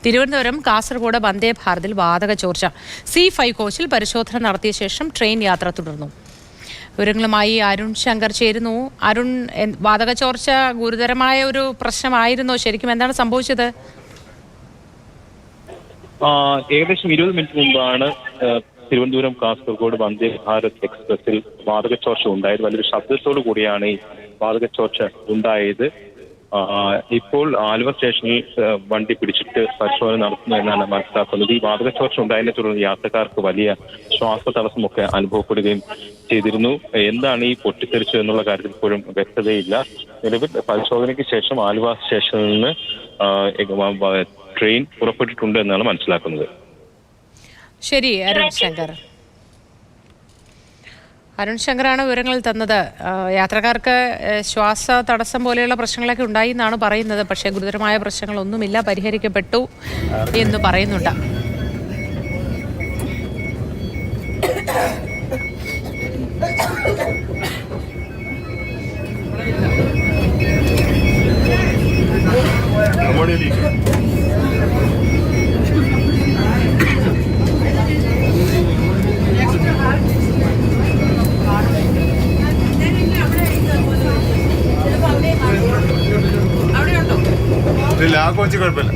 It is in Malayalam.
തിരുവനന്തപുരം കാസർഗോഡ് വന്ദേ ഭാരതിൽ വാതക ചോർച്ച. C5 കോച്ചിൽ പരിശോധന നടത്തിയ ശേഷം ട്രെയിൻ യാത്ര തുടർന്നു. വിവരങ്ങളുമായി അരുൺ ശങ്കർ ചേരുന്നു. അരുൺ, വാതക ചോർച്ച ഗുരുതരമായ ഒരു പ്രശ്നമായിരുന്നോ? ശരിക്കും എന്താണ് സംഭവിച്ചത്? ഏകദേശം 20 മിനിറ്റ് മുമ്പാണ് തിരുവനന്തപുരം കാസർഗോഡ് വന്ദേ ഭാരത് എക്സ്പ്രസിൽ വാതക ചോർച്ച ഉണ്ടായത്. വലിയൊരു ശബ്ദത്തോടു കൂടിയാണ് ഈ വാതക ചോർച്ച ഉണ്ടായത്. ഇപ്പോൾ ആലുവ സ്റ്റേഷനിൽ വണ്ടി പിടിച്ചിട്ട് പരിശോധന നടത്തുന്നു എന്നാണ് മനസ്സിലാക്കുന്നത്. ഈ വാതക ചോർച്ച ഉണ്ടായതിനെ തുടർന്ന് യാത്രക്കാർക്ക് വലിയ ശ്വാസതടസ്സമൊക്കെ അനുഭവപ്പെടുകയും ചെയ്തിരുന്നു. എന്താണ് ഈ പൊട്ടിത്തെറിച്ചത് എന്നുള്ള കാര്യത്തിൽ ഇപ്പോഴും വ്യക്തതയില്ല. നിലവിൽ പരിശോധനയ്ക്ക് ശേഷം ആലുവ സ്റ്റേഷനിൽ നിന്ന് ട്രെയിൻ പുറപ്പെട്ടിട്ടുണ്ട് എന്നാണ് മനസ്സിലാക്കുന്നത്. ശരി, അരുൺ ശങ്കറാണ് വിവരങ്ങൾ തന്നത്. യാത്രക്കാർക്ക് ശ്വാസ തടസ്സം പോലെയുള്ള പ്രശ്നങ്ങളൊക്കെ ഉണ്ടായി എന്നാണ് പറയുന്നത്. പക്ഷേ ഗുരുതരമായ പ്രശ്നങ്ങളൊന്നുമില്ല, പരിഹരിക്കപ്പെട്ടു എന്ന് പറയുന്നുണ്ട്. ആ കോച്ച് കുഴപ്പമില്ല.